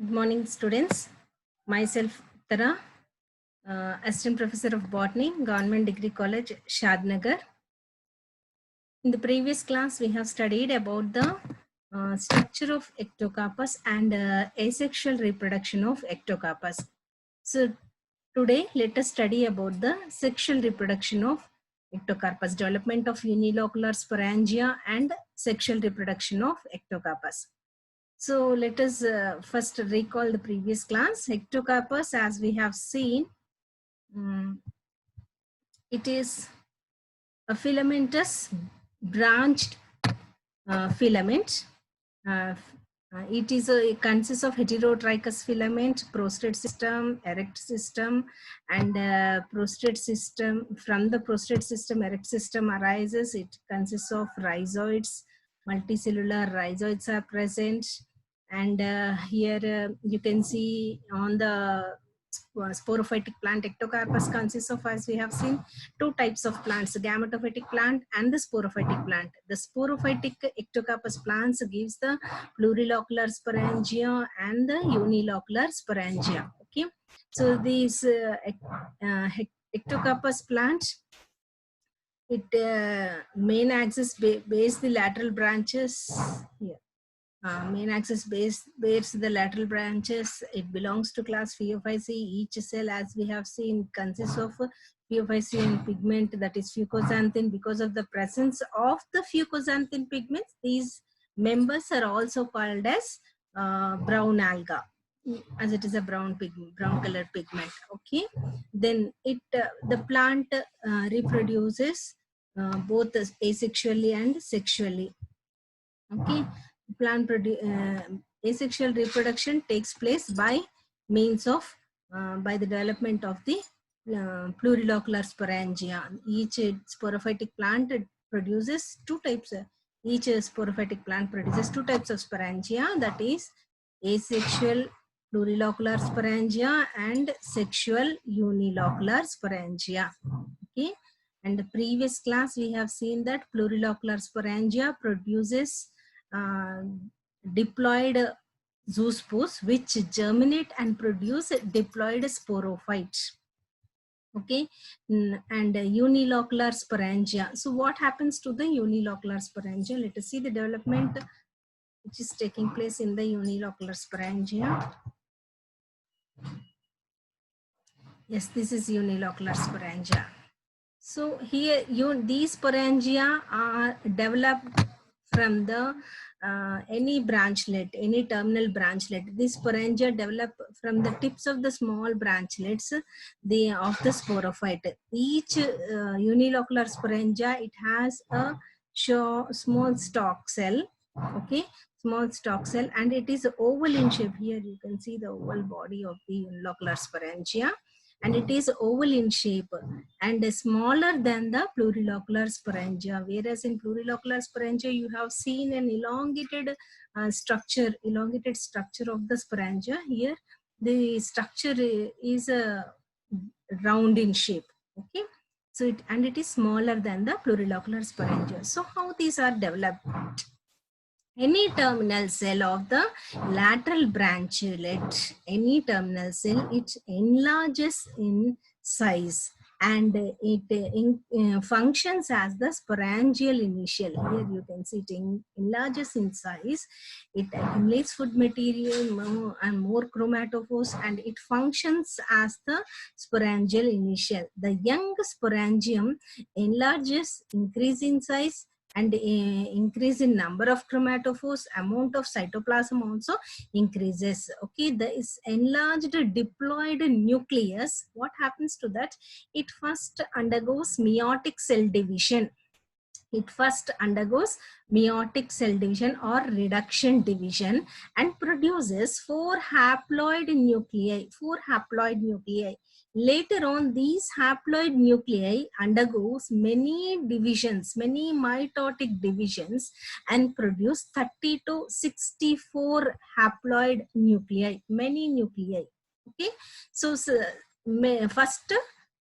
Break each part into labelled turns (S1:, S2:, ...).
S1: Good morning, students. Myself, Tara, Assistant Professor of Botany, Government Degree College, Shadnagar. In the previous class, we have studied about the structure of ectocarpus and asexual reproduction of ectocarpus. So today, let us study about the sexual reproduction of ectocarpus, development of unilocular sporangia and sexual reproduction of ectocarpus. So let us first recall the previous class. Ectocarpus, as we have seen, it is a filamentous branched filament. It consists of heterotrichous filament, prostate system, erect system, and prostate system. From the prostate system, erect system arises. It consists of rhizoids. Multicellular rhizoids are present. And here you can see on the sporophytic plant, ectocarpus consists of, as we have seen, two types of plants, the gametophytic plant and the sporophytic plant. The sporophytic ectocarpus plants gives the plurilocular sporangia and the unilocular sporangia. Okay, so these ectocarpus plant, it main axis bears the lateral branches here. Main axis bears the lateral branches. It belongs to class Phaeophyceae. Each cell, as we have seen, consists of Phaeophycean pigment, that is fucoxanthin. Because of the presence of the fucoxanthin pigments, these members are also called as brown alga, as it is a brown colored pigment. Okay, then the plant reproduces both asexually and sexually. Okay, asexual reproduction takes place by means of by the development of the plurilocular sporangia. Each sporophytic plant produces two types. Each sporophytic plant produces two types of sporangia, that is asexual plurilocular sporangia and sexual unilocular sporangia. Okay, and the previous class we have seen that plurilocular sporangia produces diploid zoospores which germinate and produce diploid sporophytes. Okay, and unilocular sporangia. So what happens to the unilocular sporangia? Let us see the development which is taking place in the unilocular sporangia. Yes, this is unilocular sporangia. So here these sporangia are developed from the any branchlet, any terminal branchlet. These sporangia develop from the tips of the small branchlets of the sporophyte. Each unilocular sporangia, it has a small stalk cell. Okay, small stalk cell, and it is oval in shape. Here you can see the oval body of the unilocular sporangia, and it is oval in shape and smaller than the plurilocular sporangia. Whereas in plurilocular sporangia, you have seen an elongated structure of the sporangia. Here, the structure is round in shape. Okay, so it is smaller than the plurilocular sporangia. So how these are developed? Any terminal cell of the lateral branchlet, any terminal cell, it enlarges in size and it functions as the sporangial initial. Here you can see it enlarges in size, it accumulates food material and more chromatophores, and it functions as the sporangial initial. The young sporangium enlarges, increase in size, and increase in number of chromatophores, amount of cytoplasm also increases. Okay, there is enlarged diploid nucleus. What happens to that? It first undergoes meiotic cell division. It first undergoes meiotic cell division or reduction division and produces four haploid nuclei. Later on, these haploid nuclei undergoes many divisions, many mitotic divisions, and produce 30 to 64 haploid nuclei, many nuclei. Okay, so first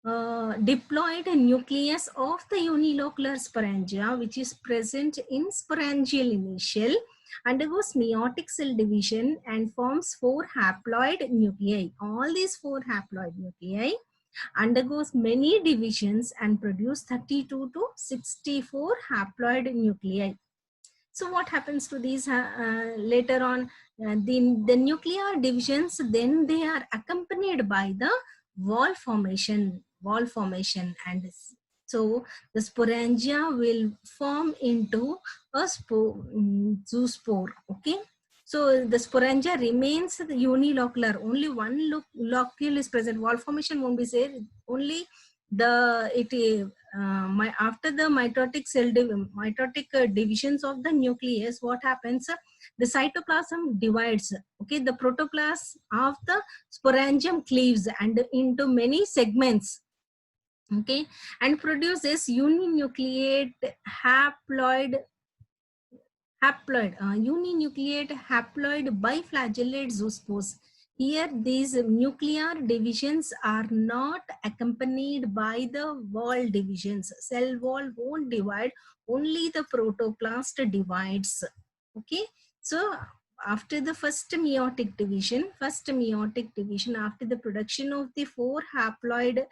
S1: diploid nucleus of the unilocular sporangia, which is present in sporangial initial, undergoes meiotic cell division and forms 4 haploid nuclei. All these 4 haploid nuclei undergoes many divisions and produce 32 to 64 haploid nuclei. So what happens to these later on? The nuclear divisions, then they are accompanied by the wall formation, and so the sporangia will form into a zoospore. Okay, so the sporangia remains unilocular. Only one locule is present. Wall formation won't be there. Only after the mitotic divisions of the nucleus, what happens? The cytoplasm divides. Okay, the protoplasm of the sporangium cleaves and into many segments. Okay, and produces uninucleate uninucleate haploid biflagellate zoospores. Here, these nuclear divisions are not accompanied by the wall divisions. Cell wall won't divide, only the protoplast divides. Okay, so after the first meiotic division, after the production of the 4 haploid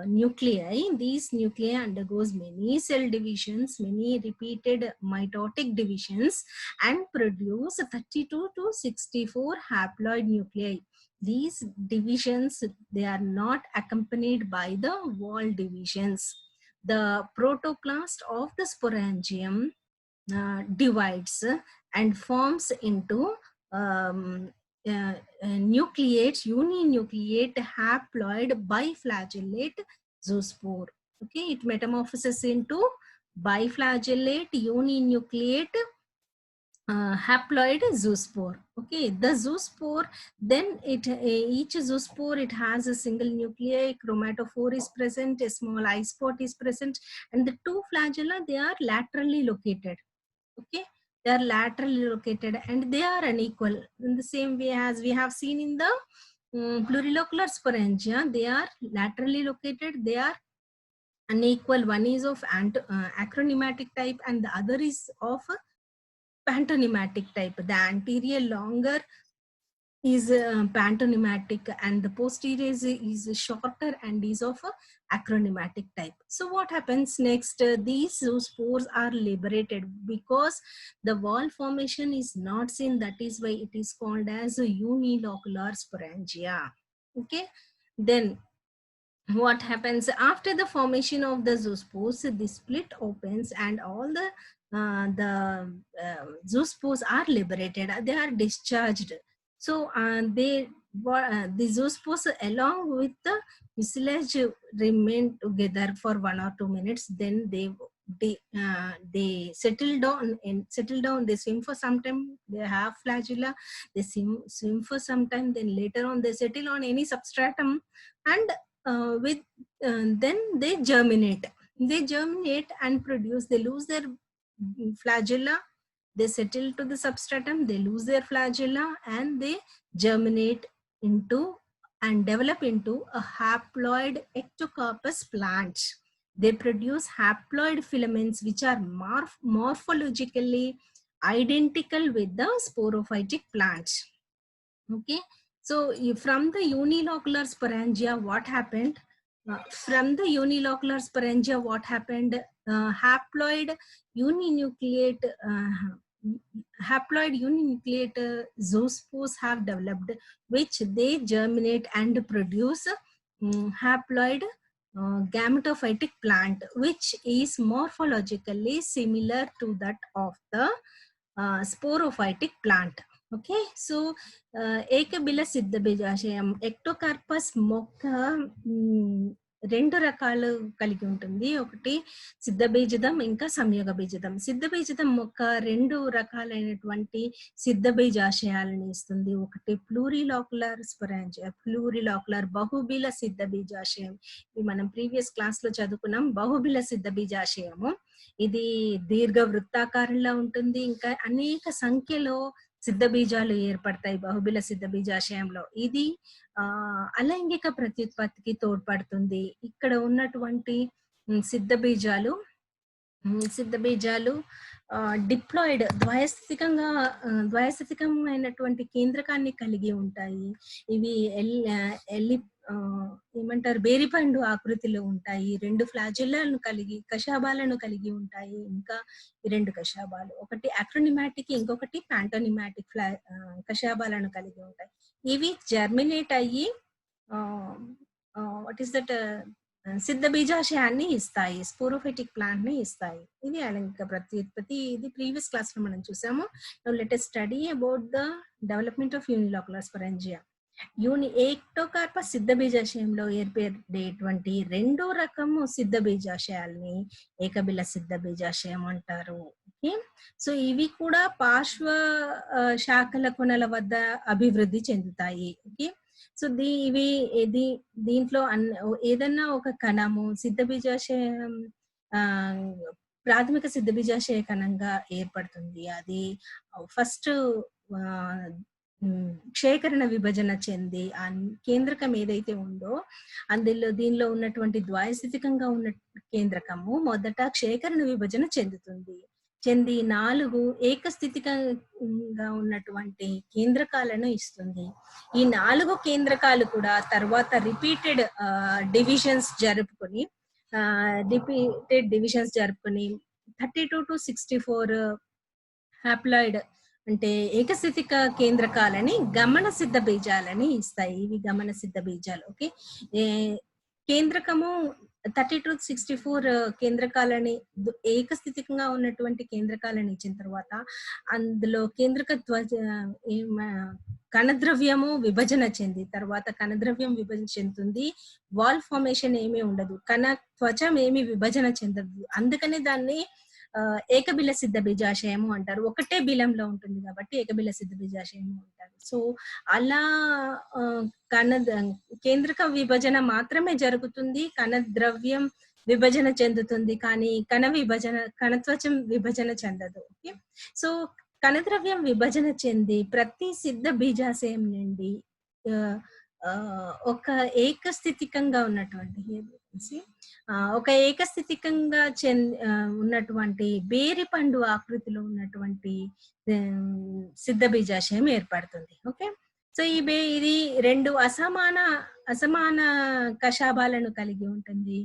S1: nuclei, these nuclei undergoes many cell divisions, many repeated mitotic divisions, and produce 32 to 64 haploid nuclei. These divisions, they are not accompanied by the wall divisions. The protoplast of the sporangium divides and forms into uninucleate haploid biflagellate zoospore. Okay, it metamorphoses into biflagellate uninucleate haploid zoospore. Okay, the zoospore, then each zoospore, it has a single nuclei, chromatophore is present, a small eye spot is present, and the 2 flagella, they are laterally located. Okay, they are laterally located and they are unequal in the same way as we have seen in the plurilocular sporangia. They are laterally located, they are unequal. One is of acronematic type and the other is of pantonymatic type. The anterior longer is pantonymatic and the posterior is shorter and is of acronematic type. So what happens next? These zoospores are liberated because the wall formation is not seen. That is why it is called as a unilocular sporangia. Okay, then what happens after the formation of the zoospores? The split opens and all the zoospores are liberated. They are discharged. So the zoospores along with the mucilage remain together for 1 or 2 minutes. Then they settle down they swim for some time, they have flagella, they swim for some time, then later on they settle on any substratum, and then they germinate and produce. They lose their flagella, they settle to the substratum, they lose their flagella, and they germinate into and develop into a haploid ectocarpus plant. They produce haploid filaments which are morphologically identical with the sporophytic plant. Okay, so from the unilocular sporangia, what happened? Haploid uninucleate zoospores have developed, which they germinate and produce haploid gametophytic plant, which is morphologically similar to that of the sporophytic plant. Okay, so ఏకబిల సిద్ధ బీజాశయం Ectocarpus మొక్క 2 రకాలు కలిగి ఉంటుంది. ఒకటి సిద్ధ బీజదం, ఇంకా సంయోగ బీజదం. సిద్ధ బీజదం మొక్క 2 రకాలైనటువంటి సిద్ధ బీజాశయాలను ఇస్తుంది. ఒకటి ప్లూరిలాకులర్ స్పోరాంజియా, ప్లూరిలాకులర్ బహుబిల సిద్ధ బీజాశయం. ఇది మనం ప్రీవియస్ క్లాస్ లో చదువుకున్నాం. బహుబిల సిద్ధ బీజాశయము ఇది దీర్ఘ వృత్తాకారంలో ఉంటుంది. ఇంకా అనేక సంఖ్యలో సిద్ధ బీజాలు ఏర్పడతాయి బహుబిల సిద్ధ బీజాశయంలో. ఇది అలైంగిక ప్రత్యుత్పత్తికి తోడ్పడుతుంది. ఇక్కడ ఉన్నటువంటి సిద్ధ బీజాలు డిప్లాయిడ్ ద్వయస్థితికమైనటువంటి కేంద్రకాన్ని కలిగి ఉంటాయి. ఇవి ఏమంటారు, బేరిపండు ఆకృతిలో ఉంటాయి. 2 ఫ్లాజెల్లాలను కలిగి కషాబాలను కలిగి ఉంటాయి. ఇంకా ఈ 2 కషాబాలు, ఒకటి అక్రోనిమాటిక్, ఇంకొకటి ప్యాంటోనిమాటిక్ కషాబాలను కలిగి ఉంటాయి. ఇవి జర్మినేట్ అయ్యి వాట్ ఈస్ దట్ సిద్ధ బీజాశయాన్ని ఇస్తాయి, స్పోరోఫైటిక్ ప్లాంట్ ని ఇస్తాయి. ఇది అలంక ప్రతి ఇది ప్రీవియస్ క్లాస్ లో మనం చూసాము. Now let us study about the development of unilocular sporangia. Ectocarpus సిద్ధ బీజాశయంలో ఏర్పడేటువంటి 2వ రకము సిద్ధ బీజాశయాల్ని ఏకబిల సిద్ధ బీజాశయం అంటారు. ఓకే, సో ఇవి కూడా పార్శ్వ శాఖల కొనల వద్ద అభివృద్ధి చెందుతాయి. ఓకే, సో దీంట్లో ఏదన్నా ఒక కణము సిద్ధ బీజాశయం ప్రాథమిక సిద్ధ బీజాశయ కణంగా ఏర్పడుతుంది. అది ఫస్ట్ క్షేకరణ విభజన చెంది ఆ కేంద్రకం ఏదైతే ఉందో దీనిలో ఉన్నటువంటి ద్వయస్థితికంగా ఉన్న కేంద్రకము మొదట క్షేకరణ విభజన చెంది 4 ఏకస్థితికంగా ఉన్నటువంటి కేంద్రకాలను ఇస్తుంది. ఈ 4 కేంద్రకాలు కూడా తర్వాత రిపీటెడ్ డివిజన్స్ జరుపుకొని 32 to 64 హ్యాప్లాయిడ్ అంటే ఏకస్థితిక కేంద్రకాలని గమన సిద్ధ బీజాలని ఇస్తాయి. ఇవి గమన సిద్ధ బీజాలు. ఓకే, కేంద్రకము 30 to 64 కేంద్రకాలని ఏకస్థితికంగా ఉన్నటువంటి కేంద్రకాలను ఇచ్చిన తర్వాత అందులో కేంద్రక కణద్రవ్యము విభజన చెంది తర్వాత కణద్రవ్యం విభజన చెందుతుంది. వాల్ ఫార్మేషన్ ఏమీ ఉండదు, కణ త్వచం ఏమి విభజన చెందదు. అందుకని దాన్ని ఏకబిల సిద్ధ బీజాశయము అంటారు. ఒకటే బిలంలో ఉంటుంది కాబట్టి ఏకబిల సిద్ధ బీజాశయము అంటారు. సో అలా కేంద్రక విభజన మాత్రమే జరుగుతుంది, కణద్రవ్యం విభజన చెందుతుంది, కానీ కణత్వచం విభజన చెందదు. ఓకే, సో కణద్రవ్యం విభజన చెంది ప్రతి సిద్ధ బీజాశయం నుండి ఒక ఏకస్థితికంగా ఉన్నటువంటి బేరిపండు ఆకృతిలో ఉన్నటువంటి సిద్ధ బీజాశయం ఏర్పడుతుంది. ఓకే, సో ఇది 2 అసమాన కషాబాలను కలిగి ఉంటుంది.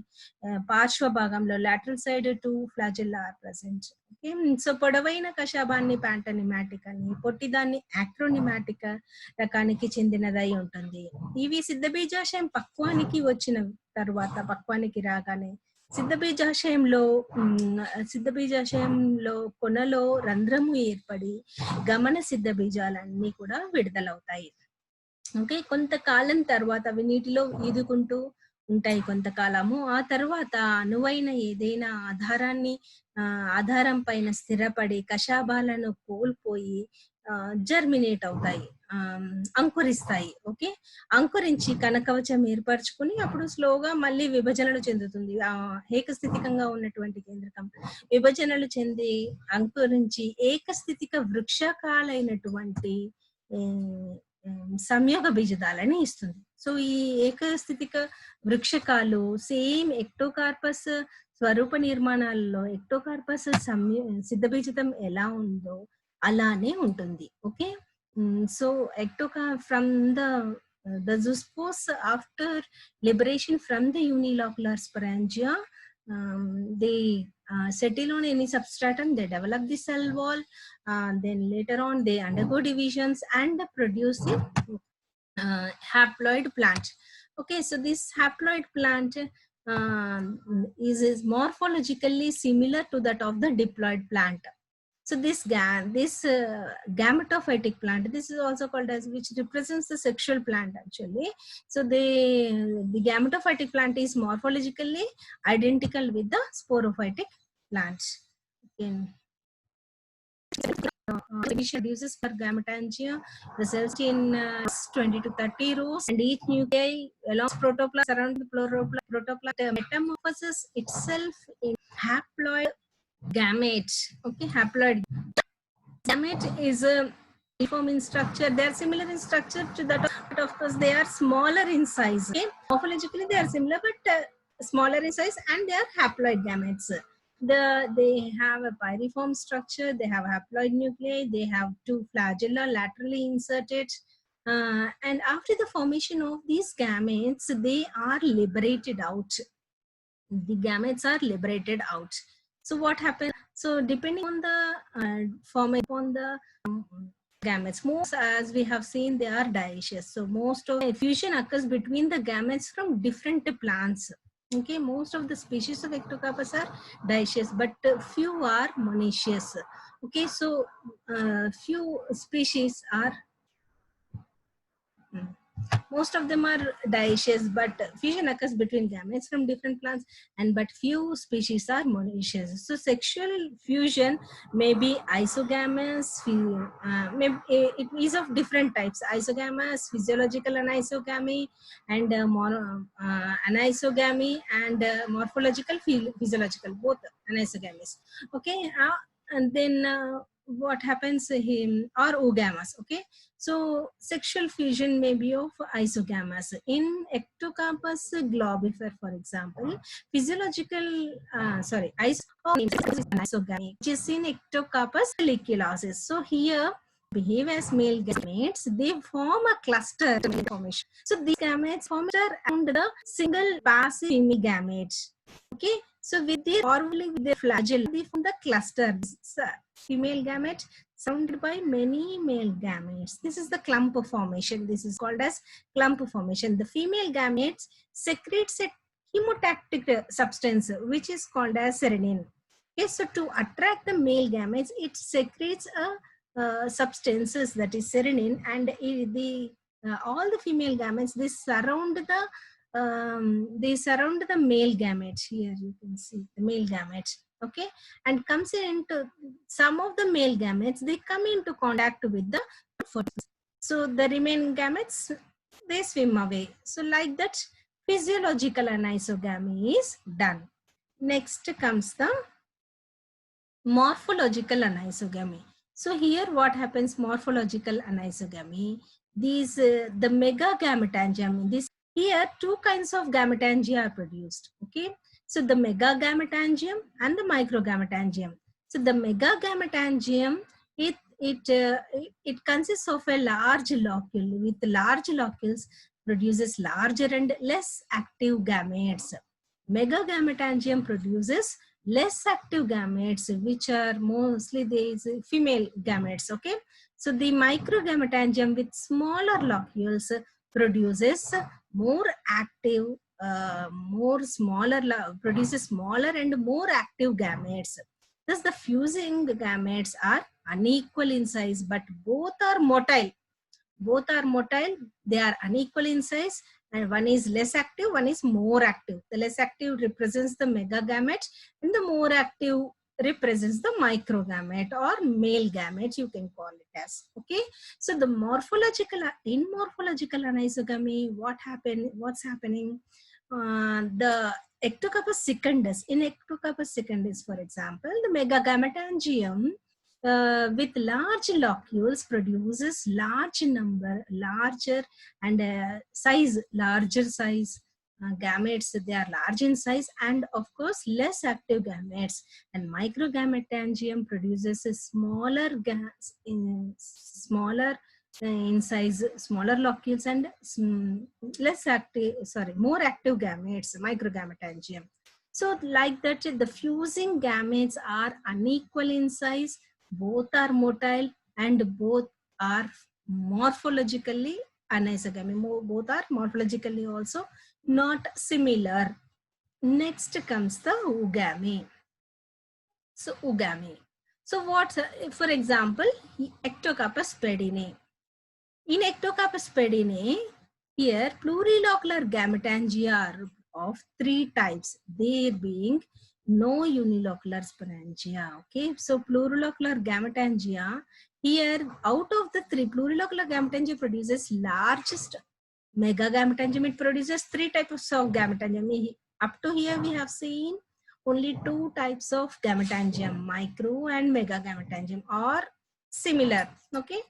S1: పార్శ్వ భాగంలో lateral side 2 flagella are present. Okay, so పొడవైన కషాబాన్ని ప్యాంటోనిమాటిక్ అని, పొట్టిదాన్ని అక్రోనిమాటిక్ రకానికి చెందినదై ఉంటుంది. ఇవి సిద్ధ బీజాశయం పక్వానికి రాగానే సిద్ధ బీజాశయంలో కొనలో రంధ్రము ఏర్పడి గమన సిద్ధ బీజాలన్నీ కూడా విడుదలవుతాయి. ఓకే, కొంతకాలం తర్వాత అవి నీటిలో ఈదుకుంటూ ఉంటాయి కొంతకాలము. ఆ తర్వాత అనువైన ఏదైనా ఆధారం పైన స్థిరపడి కషాబాలను కోల్పోయి జర్మినేట్ అవుతాయి, అంకురిస్తాయి. ఓకే, అంకురించి కణకవచం ఏర్పరచుకుని అప్పుడు స్లోగా మళ్ళీ విభజనలు చెందుతుంది. ఏకస్థితికంగా ఉన్నటువంటి కేంద్రకం విభజనలు చెంది అంకురించి ఏకస్థితిక వృక్షకాలైనటువంటి సంయోగ బీజదాలని ఇస్తుంది. సో ఈ ఏకస్థితిక వృక్షకాలు సేమ్ ఎక్టోకార్పస్ స్వరూప నిర్మాణాలలో ఎక్టోకార్పస్ సిద్ధ బీజతం ఎలా ఉందో అలానే ఉంటుంది. Okay, so from the zoospores after liberation from the unilocular sporangia, they settle on any substratum, they develop the cell wall, then later on they undergo divisions and produce the haploid plant. Okay, so this haploid plant is morphologically similar to that of the diploid plant. So this gametophytic plant, this is also called as, which represents the sexual plant actually. So the gametophytic plant is morphologically identical with the sporophytic plant. Okay. Reduces per gametangia, results in 20 to 30 rows, and each nuclei along protoplast around the protoplast metamorphoses itself in haploid gamete. Okay, haploid gamete is a uniform in structure. They are similar in structure to that of course they are smaller in size. Okay, morphologically they are similar but smaller in size, and they are haploid gametes. they have a pyriform structure, they have haploid nuclei, they have two flagella laterally inserted. And after the formation of these gametes, they are liberated out. The gametes are liberated out. So what happens? So depending on the formation on the gametes, most, as we have seen, they are dioecious. So most of the fusion occurs between the gametes from different plants. Okay, most of the species of Ectocarpus are dioecious, but few are monoecious. Okay, so few species are most of them are dioecious, but fusion occurs between gametes from different plants, and but few species are monoecious. So sexual fusion may be isogamous, it is of different types: isogamous, physiological anisogamy, and anisogamy, and morphological physiological, both anisogamies. Okay, and then what happens or oogamous. Okay, so sexual fusion may be of isogamous. In Ectocarpus globifer, for example, physiological, isogamy, which is in Ectocarpus folliculosis. So here behave as male gametes, they form a cluster formation. So these gametes form around the single passive female gamete. Okay, so with their flagella, they form the cluster. Female gamete surrounded by many male gametes. This is the clump formation. This is called as clump formation. The female gametes secretes a chemotactic substance which is called as seronin. Okay, so to attract the male gametes, it secretes a substances, that is seronin, and all the female gametes, they surround the male gametes. Here you can see the male gametes. Okay, and comes into some of the male gametes, they come into contact with the so the remaining gametes, they swim away. So like that, physiological anisogamy is done. Next comes the morphological anisogamy. So here what happens? Morphological anisogamy, these the megagametangium, this here two kinds of gametangia are produced. Okay, so the megagametangium and the microgametangium. So the megagametangium, it consists of a large locule. With large locules produces larger and less active gametes. Megagametangium produces less active gametes, which are mostly these female gametes. Okay, so the microgametangium with smaller locules produces more active, produces smaller and more active gametes. Thus, the fusing gametes are unequal in size, but both are motile. Both are motile. They are unequal in size, and one is less active, one is more active. The less active represents the megagamete, and the more active represents the microgamete or male gamete, you can call it as. Okay, so the morphological anisogamy, what's happening? The Ectocarpus secundus, in Ectocarpus secundus, for example, the megagametangium with large locules produces larger and larger size gametes. They are large in size, and of course less active gametes. And microgametangium produces a smaller in size, smaller locules, and more active gametes, microgametangium. So like that, the fusing gametes are unequal in size, both are motile, and both are morphologically anisogamy. Both are morphologically also not similar. Next comes the oogamy. So oogamy. So what, for example, Ectocarpus pedine. In Ectocarpus pedine, here plurilocular gametangia are of three types, there being no unilocular sporangia. Okay, so plurilocular gametangia, here out of the three, plurilocular gametangia produces largest. Megagametangium, it produces three types of gametangium. Up to here we have seen only two types of gametangium, micro and megagametangium, or similar. Okay,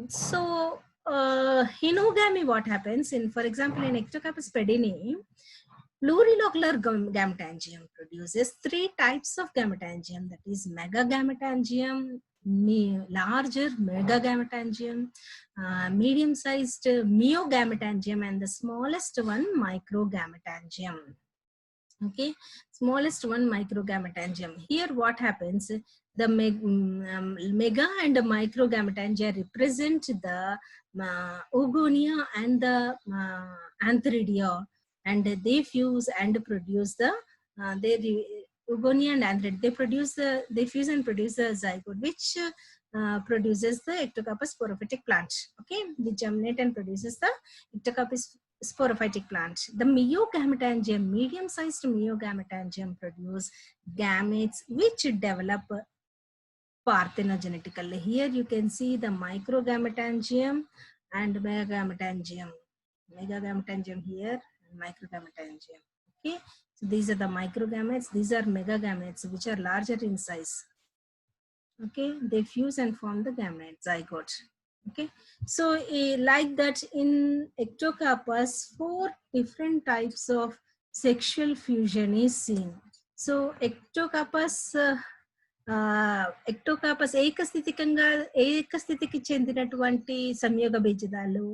S1: so in oogamy, what happens? In, for example, in Ectocarpus pedine, Plurilocular gametangium produces 3 types of gametangium, that is megagametangium, larger megagametangium, medium-sized myogametangium, and the smallest one microgametangium. Okay, smallest one microgametangium. Here what happens, the mega and the microgametangia represent the oogonia and the antheridia, and they fuse and produce the oogonia and antheridia, they fuse and produce the zygote, which produces the Ectocarpus sporophytic plant. Okay, they germinate and produces the Ectocarpus sporophytic plant. The myogametangium, medium-sized myogametangium, produce gametes which develop parthenogenetically. Here you can see the microgametangium and megagametangium. Megagametangium here and microgametangium. Okay, so these are the microgametes. These are megagametes, which are larger in size. Okay, they fuse and form the gamete zygote. Okay, so like that in Ectocarpus, 4 different types of sexual fusion is seen. So Ectocarpus ఏకస్థితికి చెందినటువంటి సంయోగ బీజాలు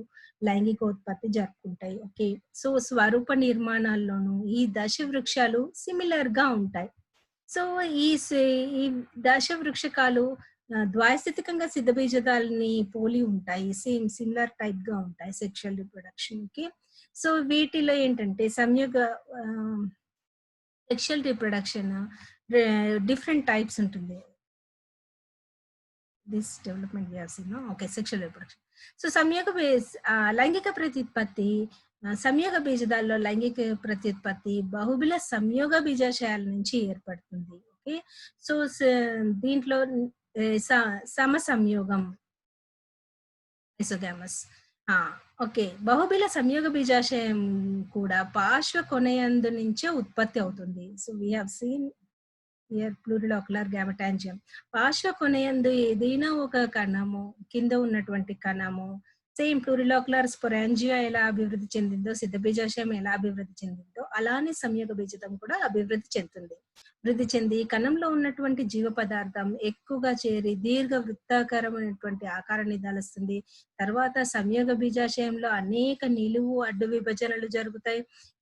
S1: లైంగికోత్పత్తి జరుపుకుంటాయి. Okay, so స్వరూప నిర్మాణాల్లోనూ ఈ దశ వృక్షాలు similar గా ఉంటాయి. So ఈ దశ వృక్షకాలు ద్వైస్థితికంగా సిద్ధబీజాలని పోలి ఉంటాయి, సేమ్ సిమిలర్ టైప్ గా ఉంటాయి సెక్షువల్ రిప్రొడక్షన్ కి. సో వీటిలో ఏంటంటే సంయోగ సెక్షువల్ రిప్రొడక్షన్ డిఫరెంట్ టైప్స్ ఉంటుంది. This development we have seen. Okay, sexual reproduction. So లైంగిక ప్రత్యుత్పత్తి, సంయోగ బీజాల్లో లైంగిక ప్రత్యుత్పత్తి బహుళ సంయోగ బీజాశయాల నుంచి ఏర్పడుతుంది. ఓకే, సో దీంట్లో సమ సంయోగం ఐసోగామస్. ఓకే, బహుళ సంయోగ బీజాశయం కూడా పార్శ్వ కొనయందు నుంచే ఉత్పత్తి అవుతుంది. So we have seen here plurilocular gametangium. పార్శ్వ కొనయందు ఏదైనా ఒక కణము, కింద ఉన్నటువంటి కణము, సేమ్ ప్లూరిలోకులర్ స్పోరాంజియా ఎలా అభివృద్ధి చెందిందో, సిద్ధబీజాశయం ఎలా అభివృద్ధి చెందిందో, అలానే సంయోగ బీజం కూడా అభివృద్ధి చెంది కణంలో ఉన్నటువంటి జీవ పదార్థం ఎక్కువగా చేరి దీర్ఘ వృత్తాకారమైనటువంటి ఆకారాన్ని దాలుస్తుంది. తర్వాత సంయోగ బీజాశయంలో అనేక నిలువు అడ్డు విభజనలు జరుగుతాయి.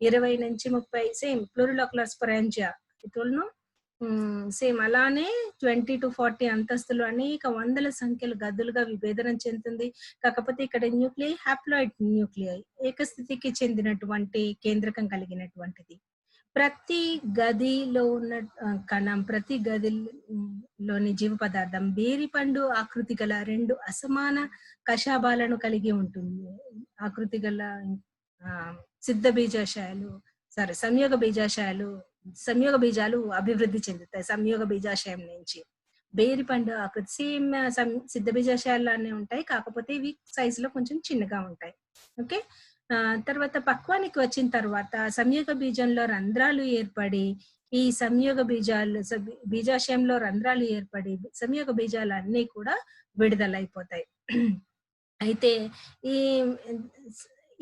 S1: 20 నుంచి 30 సేమ్ ప్లూరిలోకులర్ స్పోరాంజియా ఇటులను సేమ్ అలానే 20 to 40 అంతస్తులు అనేక వందల సంఖ్యల గదులుగా విభేదనం చెందుతుంది. కాకపోతే ఇక్కడ న్యూక్లియై హ్యాప్లాయిడ్ న్యూక్లియై, ఏకస్థితికి చెందినటువంటి కేంద్రకం కలిగినటువంటిది. ప్రతి గదిలో ఉన్న కణం, ప్రతి గదిలోని జీవ పదార్థం బేరిపండు ఆకృతి గల 2 అసమాన కషాబాలను కలిగి ఉంటుంది. ఆకృతి గల సిద్ధ బీజాశయాలు సంయోగ బీజాలు అభివృద్ధి చెందుతాయి సంయోగ బీజాశయం నుంచి. బేరిపండు ఆకృతి సేమ్ సిద్ధ బీజాశయాలనే ఉంటాయి, కాకపోతే ఇవి సైజులో కొంచెం చిన్నగా ఉంటాయి. ఓకే, తర్వాత పక్వానికి వచ్చిన తర్వాత సంయోగ బీజంలో రంధ్రాలు ఏర్పడి, ఈ సంయోగ బీజాశయంలో రంధ్రాలు ఏర్పడి సంయోగ బీజాలు అన్నీ కూడా విడుదలైపోతాయి. అయితే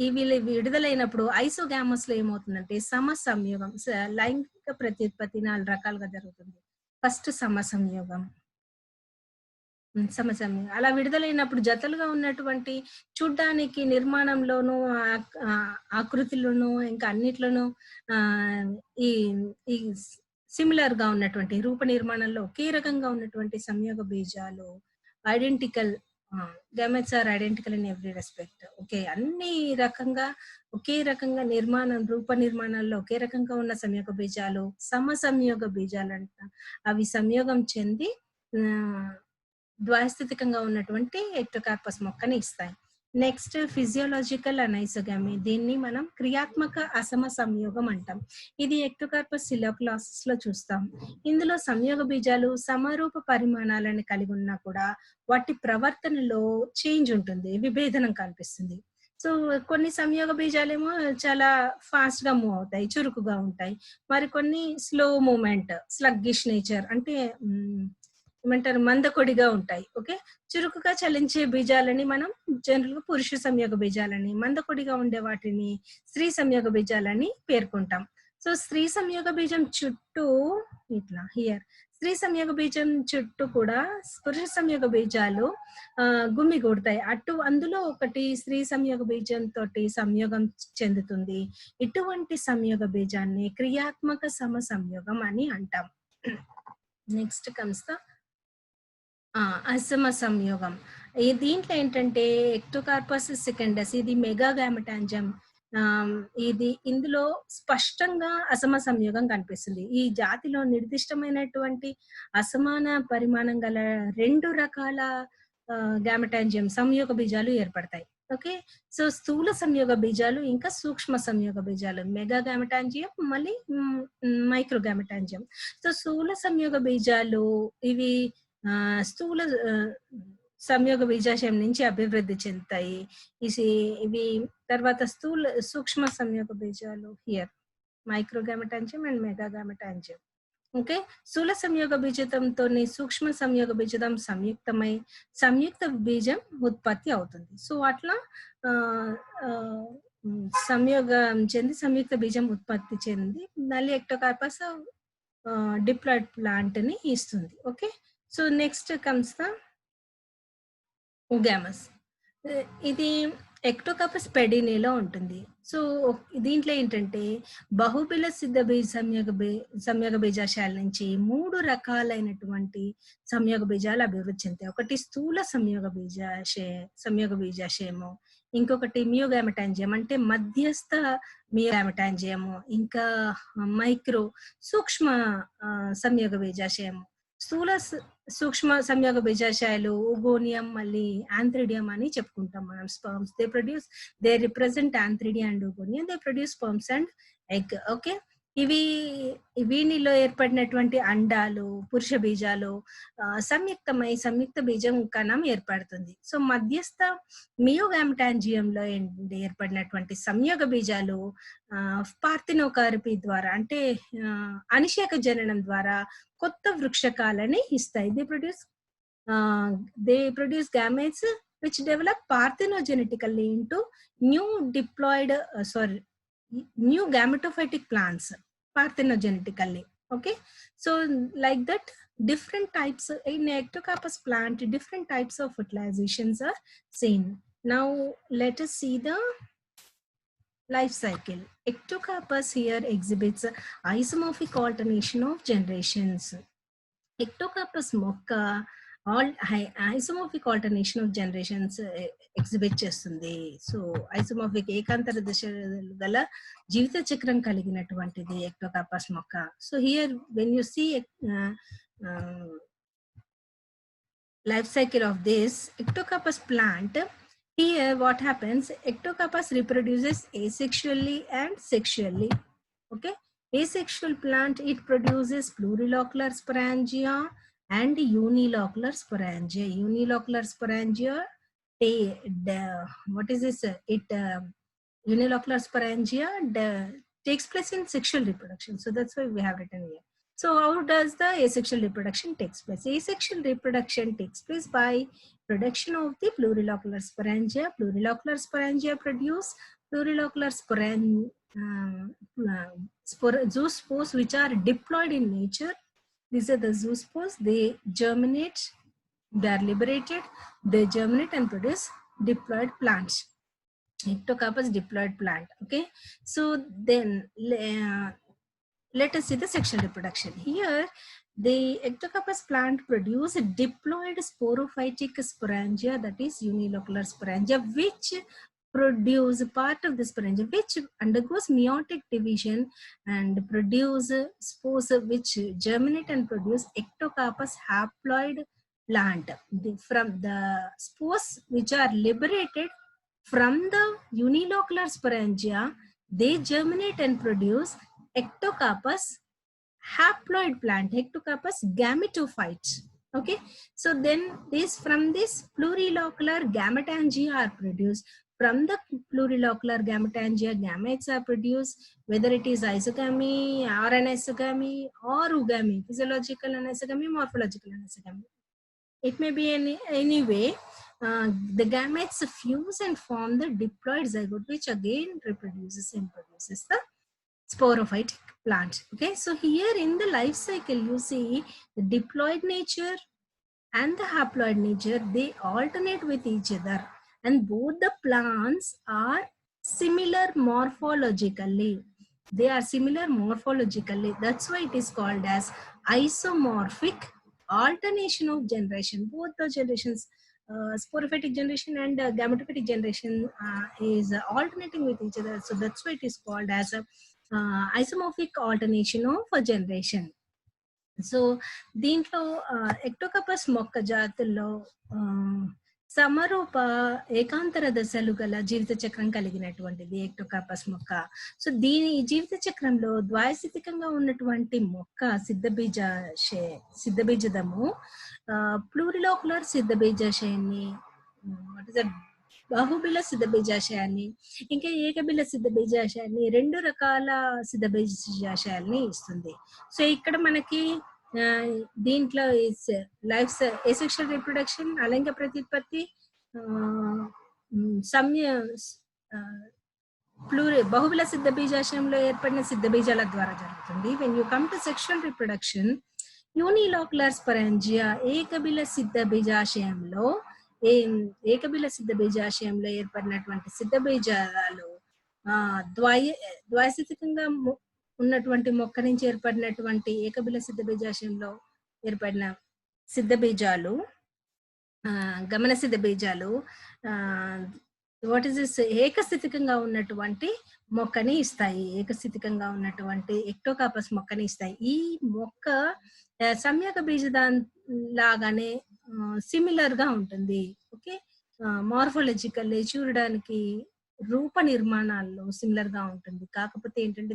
S1: ఇవి విడుదలైనప్పుడు ఐసోగామస్ లో ఏమవుతుందంటే సమ సంయోగం, లైంగిక ప్రత్యుత్పత్తి 4 రకాలుగా జరుగుతుంది. ఫస్ట్ సమ సంయోగం. అలా విడుదలైనప్పుడు జతలుగా ఉన్నటువంటి చూడ్డానికి నిర్మాణంలోను, ఆకృతిలోను, ఇంకా అన్నిట్లోనూ ఈ సిమిలర్ గా ఉన్నటువంటి రూప నిర్మాణంలో ఒకే రకంగా ఉన్నటువంటి సంయోగ బీజాలు identical, gametes are identical in every respect. Okay, అన్ని రకంగా ఒకే రకంగా రూప నిర్మాణాల్లో ఒకే రకంగా ఉన్న సంయోగ బీజాలు సమ సంయోగ బీజాలు అంట. అవి సంయోగం చెంది ద్వైస్థితికంగా ఉన్నటువంటి ఎక్టోకార్పస్ మొక్కని ఇస్తాయి. నెక్స్ట్ ఫిజియోలాజికల్ అనైసోగామి, దీన్ని మనం క్రియాత్మక అసమ సంయోగం అంటాం. ఇది ఎక్టోకార్పస్ సిలోక్లాసిస్ లో చూస్తాం. ఇందులో సంయోగ బీజాలు సమరూప పరిమాణాలను కలిగి ఉన్నా కూడా వాటి ప్రవర్తనలో చేంజ్ ఉంటుంది, విభేదనం కనిపిస్తుంది. సో కొన్ని సంయోగ బీజాలేమో చాలా ఫాస్ట్ గా మూవ్ అవుతాయి, చురుకుగా ఉంటాయి. మరి కొన్ని స్లో మూమెంట్, స్లగ్గిష్ నేచర్ అంటే ఏమంటారు, మందకొడిగా ఉంటాయి. ఓకే, చురుకుగా చలించే బీజాలని మనం జనరల్ గా పురుష సంయోగ బీజాలని, మందకొడిగా ఉండే వాటిని స్త్రీ సంయోగ బీజాలని పేర్కొంటాం. సో స్త్రీ సంయోగ బీజం చుట్టూ ఇట్లా హియర్ స్త్రీ సంయోగ బీజం చుట్టూ కూడా పురుష సంయోగ బీజాలు గుమిగూడతాయి. అందులో ఒకటి స్త్రీ సంయోగ బీజం తోటి సంయోగం చెందుతుంది. ఇటువంటి సంయోగ బీజాన్ని క్రియాత్మక సమసంయోగం అని అంటాం. నెక్స్ట్ కమ్స్ ద అసమ సంయోగం. దీంట్లో ఏంటంటే ఎక్టోకార్పస్ సెకండస్ ఇది మెగా గామెటాంజం. ఇందులో స్పష్టంగా అసమ సంయోగం కనిపిస్తుంది. ఈ జాతిలో నిర్దిష్టమైనటువంటి అసమాన పరిమాణం గల 2 రకాల గామెటాంజియం సంయోగ బీజాలు ఏర్పడతాయి. ఓకే, సో స్థూల సంయోగ బీజాలు ఇంకా సూక్ష్మ సంయోగ బీజాలు మెగా గామెటాంజియం మళ్ళీ మైక్రో గామెటాంజియం. సో స్థూల సంయోగ బీజాలు ఇవి స్థూల సంయోగ బీజాశయం నుంచి అభివృద్ధి చెందుతాయి. ఇవి తర్వాత సూక్ష్మ సంయోగ బీజాలు here micro gametangium and mega gametangium. Okay, స్థూల సంయోగ బీజతంతో సూక్ష్మ సంయోగ బీజం సంయుక్తమై సంయుక్త బీజం ఉత్పత్తి అవుతుంది. సో అట్లా సంయోగం చెంది సంయుక్త బీజం ఉత్పత్తి చెంది మళ్ళీ ఎక్టోకార్పస్ డిప్లాయిడ్ ప్లాంట్ ని ఇస్తుంది. Okay, so next comes the gamous. ఇది ఎక్టోకార్పస్ పెడినేలో ఉంటుంది. సో దీంట్లో ఏంటంటే బహుబిల సిద్ధ బీజ సంయోగ బీజాశయాల నుంచి 3 రకాలైనటువంటి సంయోగ బీజాలు అభివృద్ధి చెందుతాయి. ఒకటి స్థూల సంయోగ బీజాశయము, ఇంకొకటి మియోగామెటాంజియం అంటే మధ్యస్థ మియోగామెటాంజియము, ఇంకా మైక్రో సూక్ష్మ సంయోగ బీజాశయము. స్థూల సూక్ష్మ సంయోగ బీజాశయాలు ఓగోనియం మళ్ళీ ఆంథ్రిడియం అని చెప్పుకుంటాం మనం. Sperms they represent antheridium and oogonium, they produce sperms and egg. Okay, వీనిలో ఏర్పడినటువంటి అండాలు పురుష బీజాలు సంయుక్తమై సంయుక్త బీజం కణం ఏర్పడుతుంది. సో మధ్యస్థ మియోగామెటాంజియంలో ఏర్పడినటువంటి సంయోగ బీజాలు పార్థినోకార్పీ ద్వారా అంటే అనిషేక జననం ద్వారా కొత్త వృక్షకాలని ఇస్తాయి. They produce gametes which develop parthenogenetically into new gametophytic plants parthenogenetically. Okay, so like that different types in ectocarpus plant, different types of fertilizations are seen. Now let us see the life cycle. Ectocarpus here exhibits isomorphic alternation of generations. Ectocarpus మొక్క isomorphic alternation of generations exhibit చేస్తుంది. So isomorphic ఏకాంతర దశ గల జీవిత చక్రం కలిగినటువంటిది Ectocarpus మొక్క. So here when you see life cycle of this ectocarpus plant, here what happens, ectocarpus reproduces asexually and sexually. Okay, asexual plant, it produces plurilocular sporangia and unilocular sporangia. Unilocular sporangia, what is this? Unilocular sporangia takes place in sexual reproduction. So that's why we have written here. So how does the asexual reproduction takes place? Asexual reproduction takes place by production of the plurilocular sporangia. Plurilocular sporangia produce plurilocular zoospores which are diploid in nature. These are the zoospores. They germinate, they are liberated, they germinate and produce diploid plants. Ectocarpus diploid plant. Okay, so then let us see the sexual reproduction. Here the ectocarpus plant produce a diploid sporophytic sporangia, that is unilocular sporangia, which produce part of the sporangia which undergoes meiotic division and produce spores which germinate and produce ectocarpus haploid plant. From the spores which are liberated from the unilocular sporangia, they germinate and produce ectocarpus haploid plant, ectocarpus gametophyte. Okay, so then from this plurilocular gametangia are produced. From the plurilocular gametangia, gametes are produced, whether it is isogamy or anisogamy or oogamy, physiological anisogamy, morphological anisogamy. It may be any way. The gametes fuse and form the diploid zygote, which again reproduces and produces the sporophytic plants. Okay, so here in the life cycle, you see the diploid nature and the haploid nature, they alternate with each other, and both the plants are similar morphologically. They are similar morphologically. That's why it is called as isomorphic alternation of generation. Both the generations, sporophytic generation and gametophytic generation, is alternating with each other. So that's why it is called as a isomorphic alternation of a generation. So దీంట్లో ఎక్టోకపస్ మొక్క జాతుల్లో సమరూప ఏకాంతర దశలు గల జీవిత చక్రం కలిగినటువంటిది ఎక్టోకాపస్ మొక్క. So దీని జీవిత చక్రంలో ద్వైస్థితికంగా ఉన్నటువంటి మొక్క సిద్ధబీజదము, ప్లూరిలోకులర్ సిద్ధబీజాశయాన్ని, బహుబిల సిద్ధబీజాశయాన్ని, ఇంకా ఏకబిల సిద్ధబీజాశయాన్ని, 2 రకాల సిద్ధబీజాశయాల్ని ఇస్తుంది. సో ఇక్కడ మనకి దీంట్లో లైఫ్ ఎసెక్షువల్ రీప్రొడక్షన్, అలింగ ప్రత్యుత్పత్తి, బహుబిల సిద్ధబీజాశయంలో ఏర్పడిన సిద్ధబీజాల ద్వారా జరుగుతుంది. When you come to sexual reproduction, unilocular sporangia ఏకబిల సిద్ధబీజాశయంలో ఏర్పడినటువంటి సిద్ధబీజాలు ద్వైస్థితికంగా ఉన్నటువంటి మొక్క నుంచి ఏర్పడినటువంటి ఏకబిల సిద్ధబీజాశయంలో ఏర్పడిన సిద్ధబీజాలు, గమన సిద్ధబీజాలు వాట్ ఇస్ దిస్ ఏకస్థితికంగా ఉన్నటువంటి మొక్కని ఇస్తాయి. ఏకస్థితికంగా ఉన్నటువంటి ఎక్టోకాపస్ మొక్కని ఇస్తాయి. ఈ మొక్క సంయోగ బీజదాన్ లాగానే సిమిలర్ గా ఉంటుంది. ఓకే, మార్ఫాలజికల్లీ చూడడానికి రూప నిర్మాణాల్లో సిమిలర్ గా ఉంటుంది. కాకపోతే ఏంటంటే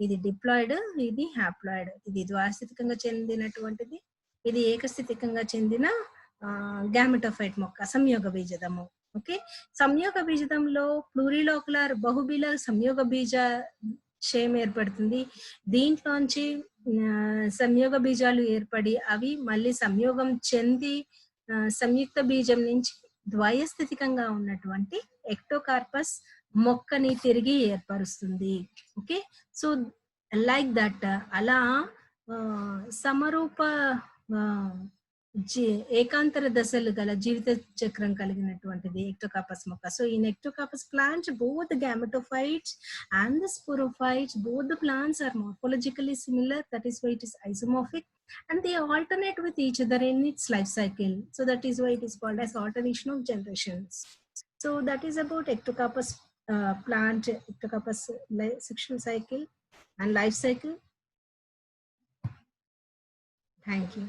S1: ఇది డిప్లాయిడ్, ఇది హ్యాప్లాయిడ్. ఇది ద్వైస్థితికంగా చెందినటువంటిది, ఇది ఏకస్థితికంగా చెందిన గ్యామెటోఫైట్ మొక్క, సంయోగ బీజదము. ఓకే, సంయోగ బీజదంలో ప్లూరిలోకులర్ బహుబిల సంయోగ బీజాశయం ఏర్పడుతుంది. దీంట్లోంచి సంయోగ బీజాలు ఏర్పడి అవి మళ్ళీ సంయోగం చెంది సంయుక్త బీజం నుంచి ద్వయస్థితికంగా ఉన్నటువంటి ఎక్టోకార్పస్ మొక్కని తిరిగి ఏర్పరుస్తుంది. ఓకే, సో లైక్ దట్, అలా సమరూప ఏకాంతర దశలు గల జీవిత చక్రం కలిగినటువంటిది ఎక్టోకార్పస్ మొక్క. So in ectocarpus plants, both the gametophytes and the sporophytes, both the plants are morphologically similar. That is why it is isomorphic, and they alternate with each other in its life cycle. So that is why it is called as alternation of generations. So that is about ectocarpus plant, ectocarpus sexual cycle and life cycle. Thank you.